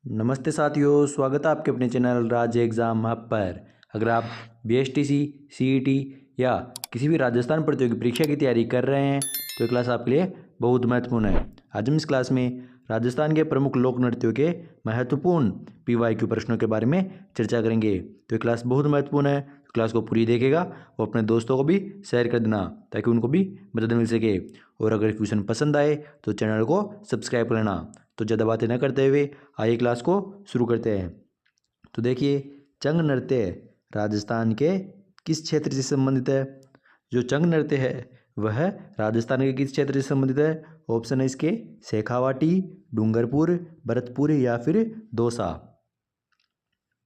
नमस्ते साथियों, स्वागत है आपके अपने चैनल राज्य एग्ज़ाम हब पर। अगर आप बीएसटीसी, सीईटी या किसी भी राजस्थान प्रतियोगी परीक्षा की तैयारी कर रहे हैं तो ये क्लास आपके लिए बहुत महत्वपूर्ण है। आज हम इस क्लास में राजस्थान के प्रमुख लोक नृत्यों के महत्वपूर्ण पीवाईक्यू प्रश्नों के बारे में चर्चा करेंगे। तो ये क्लास बहुत महत्वपूर्ण है, क्लास को पूरी देखेगा वो अपने दोस्तों को भी शेयर कर देना ताकि उनको भी मदद मिल सके। और अगर क्वेश्चन पसंद आए तो चैनल को सब्सक्राइब कर लेना। तो ज़्यादा बातें न करते हुए आइए क्लास को शुरू करते हैं। तो देखिए, चंग नृत्य राजस्थान के किस क्षेत्र से संबंधित है? जो चंग नृत्य है वह राजस्थान के किस क्षेत्र से संबंधित है? ऑप्शन है इसके शेखावाटी, डूंगरपुर, भरतपुर या फिर दौसा।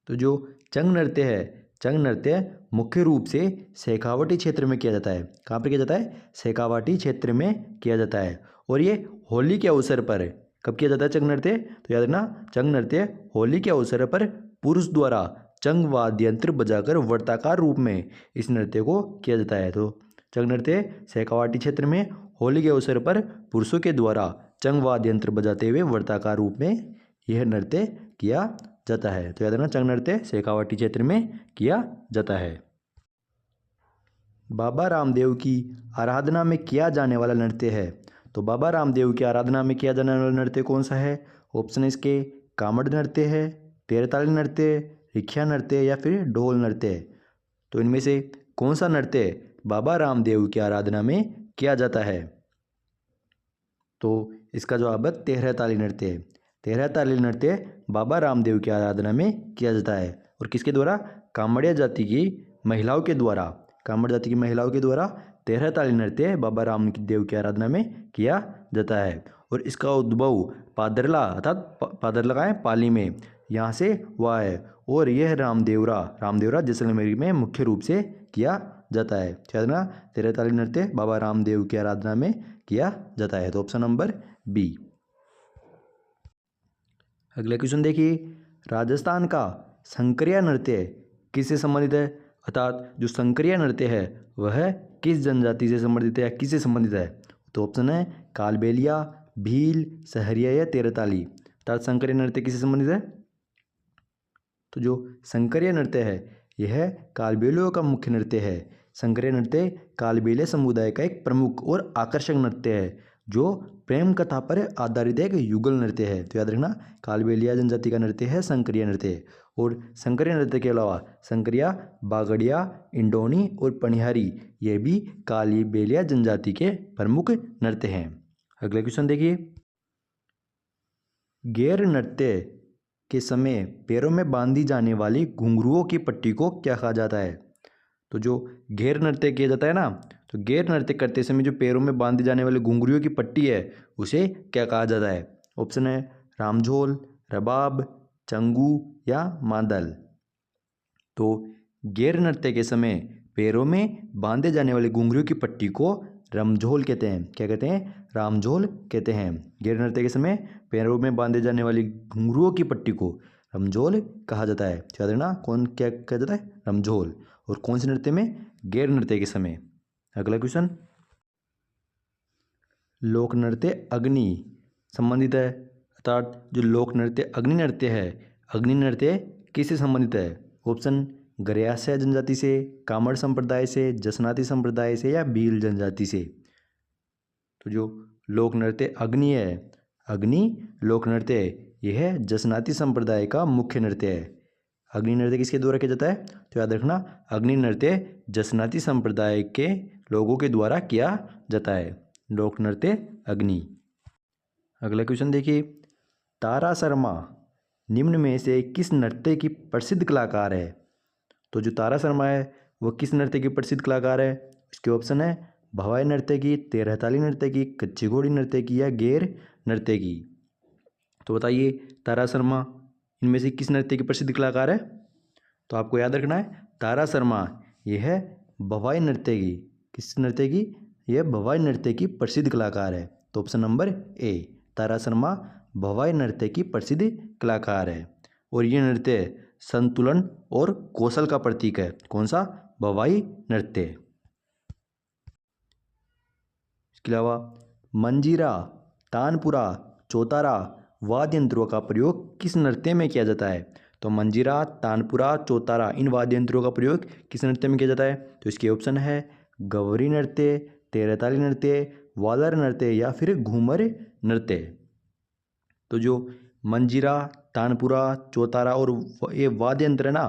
तो जो चंग नृत्य है, चंग नृत्य मुख्य रूप से शेखावाटी क्षेत्र में किया जाता है। कहाँ पर किया जाता है? शेखावाटी क्षेत्र में किया जाता है। और ये होली के अवसर पर कब किया जाता है चंग नृत्य? तो याद रखना, चंग नृत्य होली के अवसर पर पुरुष द्वारा चंग वाद्य यंत्र बजाकर वर्ताकार रूप में इस नृत्य को किया जाता है। तो चंग नृत्य शेखावाटी क्षेत्र में होली के अवसर पर पुरुषों के द्वारा चंग वाद्य यंत्र बजाते हुए वर्ताकार रूप में यह नृत्य किया जाता है। तो याद रखना, चंग नृत्य शेखावाटी क्षेत्र में किया जाता है। बाबा रामदेव की आराधना में किया जाने वाला नृत्य है। तो बाबा रामदेव की आराधना में किया जाने वाला नृत्य कौन सा है? ऑप्शन इसके कामड़ नृत्य है, तेरताली नृत्य, रिख्या नृत्य या फिर ढोल नृत्य। तो इनमें से कौन सा नृत्य बाबा रामदेव की आराधना में किया जाता है? तो इसका जवाब है तेरहताली नृत्य। तेरहताली नृत्य बाबा रामदेव की आराधना में किया जाता है। और किसके द्वारा? कामड़िया जाति की महिलाओं के द्वारा, कामड़ जाति की महिलाओं के द्वारा तेरहताली नृत्य बाबा रामदेव की आराधना में किया जाता है। और इसका उद्भव पादरला अर्थात पादरला का है पाली में, यहाँ से हुआ है। और यह रामदेवरा जैसलमेर में मुख्य रूप से किया जाता है। याद रखना, तेरहताली नृत्य बाबा रामदेव की आराधना में किया जाता है। तो ऑप्शन नंबर बी। अगला क्वेश्चन देखिए, राजस्थान का संकरिया नृत्य किससे संबंधित है? अर्थात जो संकरिया नृत्य है वह किस जनजाति से संबंधित है या किससे संबंधित है? तो ऑप्शन है कालबेलिया, भील, सहरिया या तेरताली। अर्थात संकरिया नृत्य किससे संबंधित है? तो जो संकरिया नृत्य है यह कालबेलियों का मुख्य नृत्य है। संकरिया नृत्य कालबेलिया समुदाय का एक प्रमुख और आकर्षक नृत्य है जो प्रेम कथा पर आधारित एक युगल नृत्य है। तो याद रखना, कालबेलिया जनजाति का नृत्य है संकरिया नृत्य। और संकरिया नृत्य के अलावा संकरिया, बागड़िया, इंडोनी और पनिहारी ये भी कालबेलिया जनजाति के प्रमुख नृत्य हैं। अगला क्वेश्चन देखिए, गैर नृत्य के समय पैरों में बांधी जाने वाली घुंघरुओं की पट्टी को क्या कहा जाता है? तो जो गैर नृत्य किया जाता है ना, तो गैर नृत्य करते समय जो पैरों में बांधी जाने वाली घुंघरुओं की पट्टी है उसे क्या कहा जाता है? ऑप्शन है रामझोल, रबाब, चंगू या मादल। तो गैर नृत्य के समय पैरों में बांधे जाने वाली घुंघरुओं की पट्टी को रामझोल कहते हैं। क्या कहते हैं? रामझोल कहते हैं। गैर नृत्य के समय पैरों में बांधे जाने वाली घुंघरुओं की पट्टी को रामझोल कहा जाता है। याद रखना, कौन क्या कहा जाता है? रामझोल। और कौन से नृत्य में? गैर नृत्य के समय। अगला क्वेश्चन, लोक नृत्य अग्नि संबंधित है। अर्थात जो लोक नृत्य अग्नि नृत्य है, अग्नि नृत्य किससे संबंधित है? ऑप्शन गरयासा जनजाति से, कामड़ संप्रदाय से, जसनाती संप्रदाय से या भील जनजाति से। तो जो लोक नृत्य अग्नि है, अग्नि लोक नृत्य यह जसनाती संप्रदाय का मुख्य नृत्य है। अग्नि नृत्य किसके द्वारा किया जाता है? तो याद रखना, अग्नि नृत्य जसनाती संप्रदाय के लोगों के द्वारा किया जाता है। लोक नृत्य अग्नि। अगला क्वेश्चन देखिए, तारा शर्मा निम्न में से किस नृत्य की प्रसिद्ध कलाकार है? तो जो तारा शर्मा है वह किस नृत्य की प्रसिद्ध कलाकार है? इसके ऑप्शन है भवाई नृत्य की, तेरहताली नृत्य की, कच्ची घोड़ी नृत्य की या गैर नृत्य की। तो बताइए, तारा शर्मा इनमें से किस नृत्य की प्रसिद्ध कलाकार है? तो आपको याद रखना है, तारा शर्मा यह है भवाई नृत्य की, किस नृत्य की? यह भवाई नृत्य की प्रसिद्ध कलाकार है। तो ऑप्शन नंबर ए, तारा शर्मा भवाई नृत्य की प्रसिद्ध कलाकार है। और ये नृत्य संतुलन और कौशल का प्रतीक है। कौन सा? भवाई नृत्य। इसके अलावा मंजीरा, तानपुरा, चौतारा वाद्य यंत्रों का प्रयोग किस नृत्य में किया जाता है? तो मंजीरा, तानपुरा, चौतारा, इन वाद्य यंत्रों का प्रयोग किस नृत्य में किया जाता है? तो इसके ऑप्शन है गवरी नृत्य, तेरताली नृत्य, वालर नृत्य या फिर घूमर नृत्य। तो जो मंजीरा, तानपुरा, चौतारा और ये वाद्य यंत्र है ना,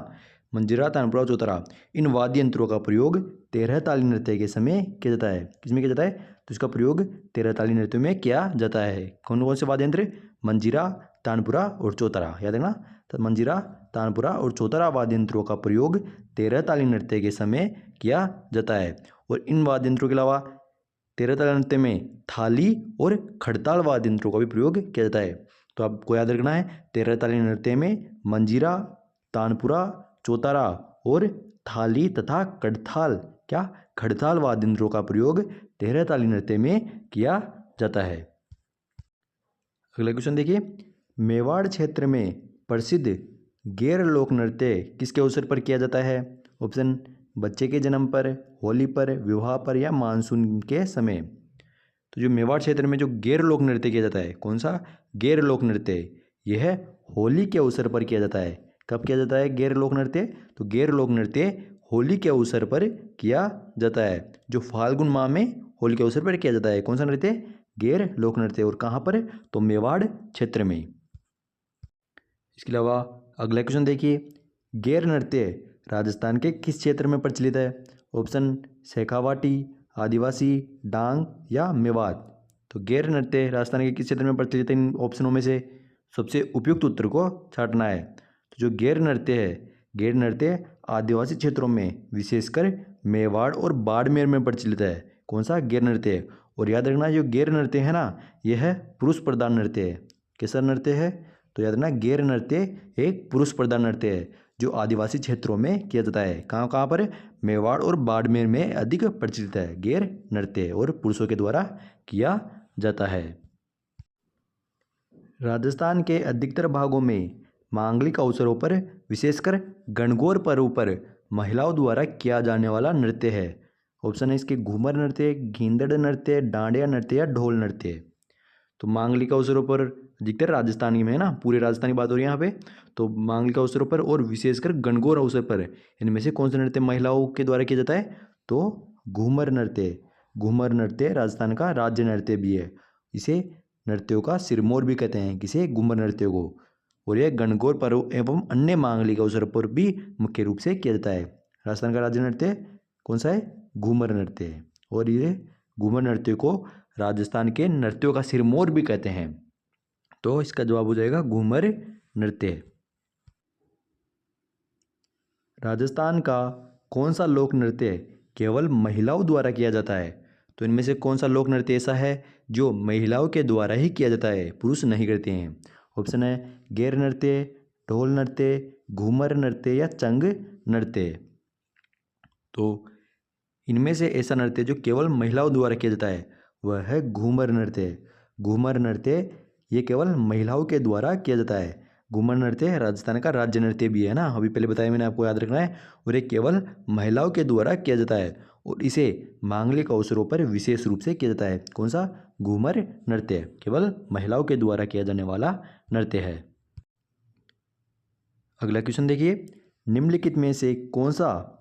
मंजीरा, तानपुरा, चौतारा, इन वाद्य यंत्रों का प्रयोग 13 ताली नृत्य के समय किया जाता है। किसमें किया जाता है? तो इसका प्रयोग 13 ताली नृत्य में किया जाता है। कौन कौन से वाद्य यंत्र? मंजीरा, तानपुरा और चौतारा, याद रखना। तो मंजीरा, तानपुरा और चौतारा वाद्य यंत्रों का प्रयोग 13 ताली नृत्य के समय किया जाता है। और इन वाद्य यंत्रों के अलावा 13 ताली नृत्य में थाली और खड़ताल वाद्य यंत्रों का भी प्रयोग किया जाता है। तो आपको याद रखना है 13 ताली नृत्य में मंजीरा, तानपुरा, चौतारा और थाली तथा खड़ताल खड़ताल वाद्य यंत्रों का प्रयोग 13 ताली नृत्य में किया जाता है। अगला क्वेश्चन देखिए, मेवाड़ क्षेत्र में प्रसिद्ध गैर लोक नृत्य किसके अवसर पर किया जाता है? ऑप्शन बच्चे के जन्म पर, होली पर, विवाह पर या मानसून के समय। तो जो मेवाड़ क्षेत्र में जो गैर लोक नृत्य किया जाता है, कौन सा गैर लोक नृत्य? यह होली के अवसर पर किया जाता है। कब किया जाता है गैर लोक नृत्य? तो गैर लोक नृत्य होली के अवसर पर किया जाता है। जो फाल्गुन माह में होली के अवसर पर किया जाता है। कौन सा नृत्य? गैर लोक नृत्य। और कहाँ पर? तो मेवाड़ क्षेत्र में। इसके अलावा अगला क्वेश्चन देखिए, गैर नृत्य राजस्थान के किस क्षेत्र में प्रचलित है? ऑप्शन शेखावाटी, आदिवासी, डांग या मेवात। तो गैर नृत्य राजस्थान के किस क्षेत्र में प्रचलित है? इन ऑप्शनों में से सबसे उपयुक्त उत्तर को छांटना है। तो जो गैर नृत्य है, गैर नृत्य आदिवासी क्षेत्रों में विशेषकर मेवाड़ और बाड़मेर में प्रचलित है। कौन सा? गैर नृत्य। और याद रखना जो गैर नृत्य है ना, यह है पुरुष प्रधान नृत्य है। कैसा नृत्य है? तो याद रखना गैर नृत्य एक पुरुष प्रधान नृत्य है जो आदिवासी क्षेत्रों में किया जाता है। कहाँ कहाँ पर? मेवाड़ और बाड़मेर में अधिक प्रचलित है गैर नृत्य और पुरुषों के द्वारा किया जाता है। राजस्थान के अधिकतर भागों में मांगलिक अवसरों पर विशेषकर गणगौर पर्व पर महिलाओं द्वारा किया जाने वाला नृत्य है। ऑप्शन है इसके घूमर नृत्य, गींदड़ नृत्य, डांडिया नृत्य या ढोल नृत्य। तो मांगलिक अवसरों पर अधिकतर राजस्थानी में है ना, पूरे राजस्थान की बात हो रही है यहाँ पे। तो मांगलिक अवसरों पर और विशेषकर गणगौर अवसर पर इनमें से कौन सा नृत्य महिलाओं के द्वारा किया जाता है? तो घूमर नृत्य। घूमर नृत्य राजस्थान का राज्य नृत्य भी है। इसे नृत्यों का सिरमौर भी कहते हैं। किसे? घूमर नृत्य को। और यह गणगौर पर्व एवं अन्य मांगलिक अवसर पर भी मुख्य रूप से किया जाता है। राजस्थान का राज्य नृत्य कौन सा है? घूमर नृत्य है। और ये घूमर नृत्य को राजस्थान के नृत्यों का सिरमौर भी कहते हैं। तो इसका जवाब हो जाएगा घूमर नृत्य। राजस्थान का कौन सा लोक नृत्य केवल महिलाओं द्वारा किया जाता है? तो इनमें से कौन सा लोक नृत्य ऐसा है जो महिलाओं के द्वारा ही किया जाता है, पुरुष नहीं करते हैं? ऑप्शन है गैर नृत्य, ढोल नृत्य, घूमर नृत्य या चंग नृत्य। तो इनमें से ऐसा नृत्य जो केवल महिलाओं द्वारा किया जाता है वह है घूमर नृत्य। घूमर नृत्य ये केवल महिलाओं के द्वारा किया जाता है। घूमर नृत्य राजस्थान का राज्य नृत्य भी है ना, अभी पहले बताया मैंने, आपको याद रखना है। और ये केवल महिलाओं के द्वारा किया जाता है और इसे मांगलिक अवसरों पर विशेष रूप से किया जाता है। कौन सा? घूमर नृत्य केवल महिलाओं के द्वारा किया जाने वाला नृत्य है। अगला क्वेश्चन देखिए, निम्नलिखित में से कौन सा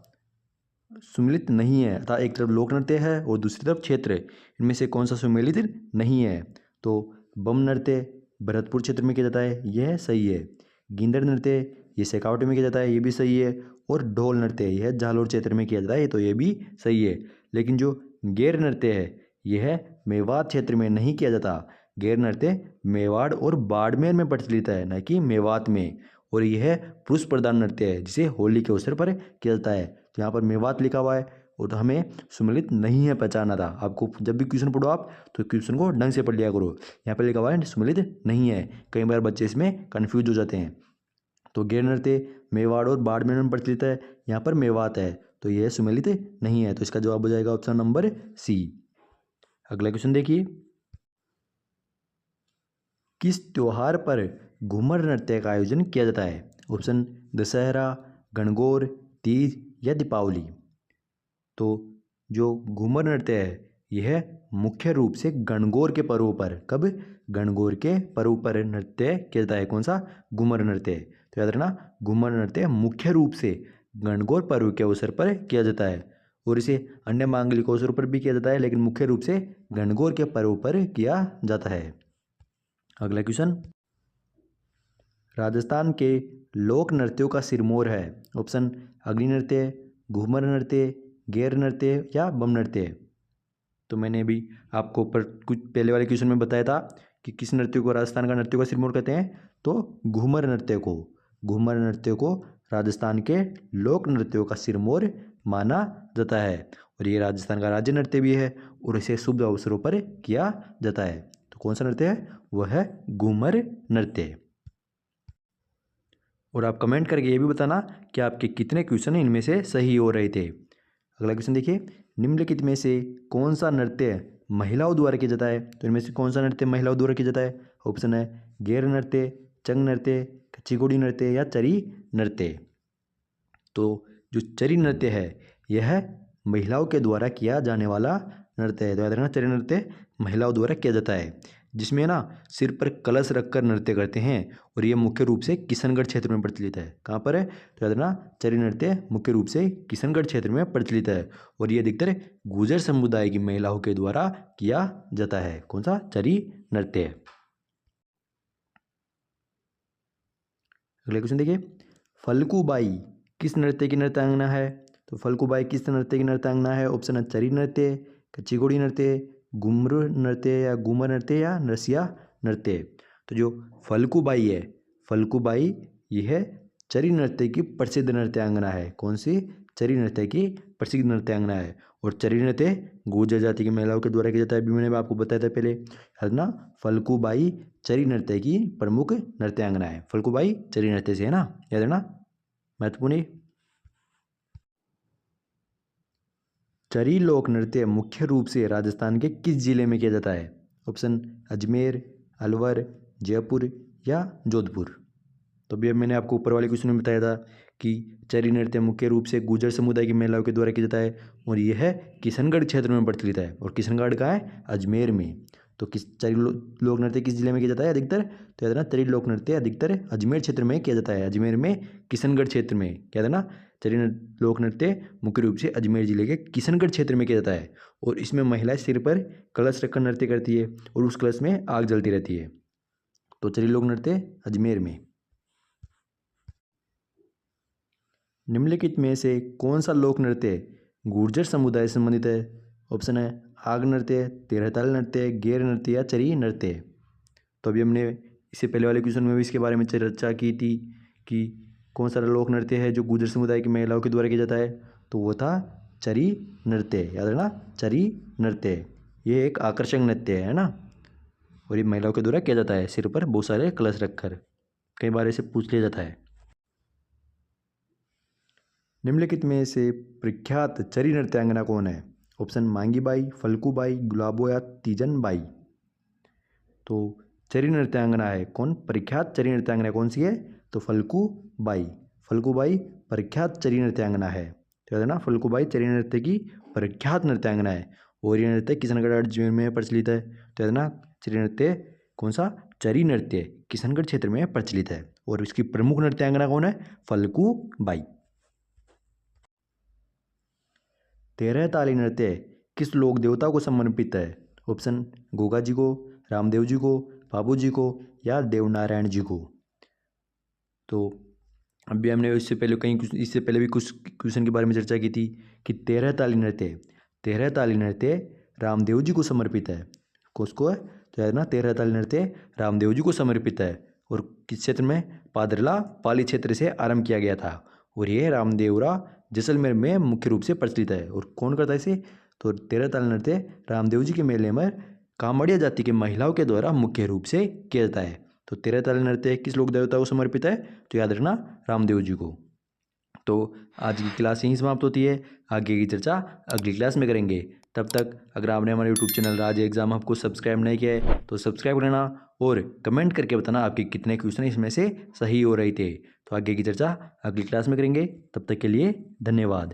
सुमेलित नहीं है? अर्थात एक तरफ लोक नृत्य है और दूसरी तरफ क्षेत्र, इनमें से कौन सा सुमेलित नहीं है? तो बम नृत्य भरतपुर क्षेत्र में किया जाता है, यह सही है। गींदड़ नृत्य ये शेखावाटी में किया जाता है, ये भी सही है। और ढोल नृत्य यह जालोर क्षेत्र में किया जाता है, तो ये भी सही है। लेकिन जो गैर नृत्य है यह मेवात क्षेत्र में नहीं किया जाता। गैर नृत्य मेवाड़ और बाड़मेर में प्रचलित है, न कि मेवात में। और यह पुरुष प्रधान नृत्य है जिसे होली के अवसर पर किया जाता है। तो यहाँ पर मेवात लिखा हुआ है और तो हमें सुमेलित नहीं है पहचाना था। आपको जब भी क्वेश्चन पढ़ो आप तो क्वेश्चन को ढंग से पढ़ लिया करो। यहाँ पर लिखा हुआ है सुमेलित नहीं है, कई बार बच्चे इसमें कन्फ्यूज हो जाते हैं। तो गैर नृत्य मेवाड़ और बाड़मेर में प्रचलित है, यहाँ पर मेवात है, तो यह सुमेलित नहीं है। तो इसका जवाब हो जाएगा ऑप्शन नंबर सी। अगला क्वेश्चन देखिए, किस त्योहार पर घूमर नृत्य का आयोजन किया जाता है? ऑप्शन दशहरा, गणगौर, तीज या दीपावली। तो जो घूमर नृत्य है यह मुख्य रूप से गणगौर के पर्व पर, कब, गणगौर के पर्व पर नृत्य किया जाता है। कौन सा? घूमर नृत्य। तो याद रखना, घूमर नृत्य मुख्य रूप से गणगौर पर्व के अवसर पर किया जाता है, और इसे अन्य मांगलिक अवसरों पर भी किया जाता है, लेकिन मुख्य रूप से गणगौर के पर्व पर किया जाता है। अगला क्वेश्चन, राजस्थान के लोक नृत्यों का सिरमौर है। ऑप्शन अग्नि नृत्य, घूमर नृत्य, गैर नृत्य या बम नृत्य। तो मैंने अभी आपको ऊपर कुछ पहले वाले क्वेश्चन में बताया था कि किस नृत्य को राजस्थान का नृत्य का सिरमौर कहते हैं, तो घूमर नृत्य को, घूमर नृत्य को राजस्थान के लोक नृत्यों का सिरमौर माना जाता है, और ये राजस्थान का राज्य नृत्य भी है, और इसे शुभ अवसरों पर किया जाता है। तो कौन सा नृत्य है? वह है घूमर नृत्य। और आप कमेंट करके ये भी बताना कि आपके कितने क्वेश्चन इनमें से सही हो रहे थे। अगला क्वेश्चन देखिए, निम्नलिखित में से कौन सा नृत्य महिलाओं द्वारा किया जाता है? तो इनमें से कौन सा नृत्य महिलाओं द्वारा किया जाता है? ऑप्शन है गैर नृत्य, चंग नृत्य, कच्ची घोड़ी नृत्य या चरी नृत्य। तो जो चरी नृत्य है यह महिलाओं के द्वारा किया जाने वाला नृत्य है। तो याद रखना, चरी नृत्य महिलाओं द्वारा किया जाता है, जिसमें ना सिर पर कलश रखकर नृत्य करते हैं, और ये मुख्य रूप से किशनगढ़ क्षेत्र में प्रचलित है। कहाँ पर है? तो याद रखना, चरी नृत्य मुख्य रूप से किशनगढ़ क्षेत्र में प्रचलित है, और ये अधिकतर गुर्जर समुदाय की महिलाओं के द्वारा किया जाता है। कौन सा? चरी नृत्य। अगले क्वेश्चन देखिए, फल्गुबाई किस नृत्य की नृत्यांगना है? तो फल्गुबाई किस नृत्य की नृत्यांगना है? ऑप्शन है चरी नृत्य, कच्ची घोड़ी नृत्य, घुमर नृत्य या घूमर नृत्य या नरसिया नृत्य। तो जो फल्गुबाई है, फल्गुबाई यह चरी नृत्य की प्रसिद्ध नृत्यांगना है। कौन सी? चरी नृत्य की प्रसिद्ध नृत्यांगना है, और चरी नृत्य गुर्जर जाति की महिलाओं के द्वारा किया जाता है। अभी मैंने आपको बताया था पहले, है ना, फल्गुबाई चरी नृत्य की प्रमुख नृत्यांगना है। फल्गुबाई चरी नृत्य से है ना, याद है ना, महत्वपूर्ण। चरी लोक नृत्य मुख्य रूप से राजस्थान के किस जिले में किया जाता है? ऑप्शन अजमेर, अलवर, जयपुर या जोधपुर। तो अभी मैंने आपको ऊपर वाले क्वेश्चन में बताया था कि चरी नृत्य मुख्य रूप से गुर्जर समुदाय की महिलाओं के द्वारा किया जाता है, और यह किशनगढ़ क्षेत्र में प्रचलित है, और किशनगढ़ का है? अजमेर में। तो किस चरी लोक नृत्य किस जिले में किया जाता है अधिकतर? तो याद रखना, चरी लोक नृत्य अधिकतर अजमेर क्षेत्र में किया जाता है, अजमेर में, किशनगढ़ क्षेत्र में। क्या देना, चरी लोक नृत्य मुख्य रूप से अजमेर जिले के किशनगढ़ क्षेत्र में किया जाता है, और इसमें महिलाएं सिर पर कलश रखकर नृत्य करती है, और उस कलश में आग जलती रहती है। तो चरी लोक नृत्य अजमेर में। निम्नलिखित में से कौन सा लोक नृत्य गुर्जर समुदाय से संबंधित है? ऑप्शन है आग नृत्य, तेरहताल नृत्य, गैर नृत्य या चरी नृत्य। तो अभी हमने इससे पहले वाले क्वेश्चन में भी इसके बारे में चर्चा की थी कि कौन सा लोक नृत्य है जो गुर्जर समुदाय की महिलाओं के द्वारा किया जाता है, तो वो था चरी नृत्य। याद रखना, चरी नृत्य ये एक आकर्षक नृत्य है ना, और ये महिलाओं के द्वारा किया जाता है, सिर पर बहुत सारे कलश रखकर। कई बार इसे पूछ लिया जाता है। निम्नलिखित में से प्रख्यात चरी नृत्यांगना कौन है? ऑप्शन मांगी बाई, फल्गु बाई, गुलाबो या तीजन बाई। तो चरी नृत्यांगना है कौन? प्रख्यात चरी नृत्यांगना कौन सी है? तो फल्गु बाई। फल्गु बाई प्रख्यात चरी नृत्यांगना है। तो याद है ना, फल्गु बाई चरी नृत्य की प्रख्यात नृत्यांगना है, और ये नृत्य किशनगढ़ अजमेर में प्रचलित है। तो याद है ना, चरी नृत्य कौन सा? चरी नृत्य किशनगढ़ क्षेत्र में प्रचलित है, और इसकी प्रमुख नृत्यांगना कौन है? फल्गु बाई। तेरहताली नृत्य किस लोक देवता को समर्पित है? ऑप्शन गोगा जी को, रामदेव जी को, बाबू जी को या देवनारायण जी को। तो अभी हमने इससे पहले भी कुछ क्वेश्चन के बारे में चर्चा की थी कि तेरहताली नृत्य रामदेव जी को समर्पित है। किसको है? तो याद ना, तेरहताली नृत्य रामदेव जी को समर्पित है, और किस क्षेत्र में? पादरला पाली क्षेत्र से आरंभ किया गया था, और यह रामदेवरा जैसलमेर में मुख्य रूप से प्रचलित है। और कौन करता है इसे? तो तेरहताल नृत्य रामदेव जी के मेले में कामड़िया जाति की महिलाओं के द्वारा मुख्य रूप से किया जाता है। तो तेरहताल नृत्य किस लोक देवता को समर्पित है? तो याद रखना, रामदेव जी को। तो आज की क्लास यहीं समाप्त होती है, आगे की चर्चा अगली क्लास में करेंगे। तब तक अगर आपने हमारे यूट्यूब चैनल राज एग्जाम हब को सब्सक्राइब नहीं किया है तो सब्सक्राइब करना, और कमेंट करके बताना आपके कितने क्वेश्चन इसमें से सही हो रहे थे। तो आगे की चर्चा अगली क्लास में करेंगे, तब तक के लिए धन्यवाद।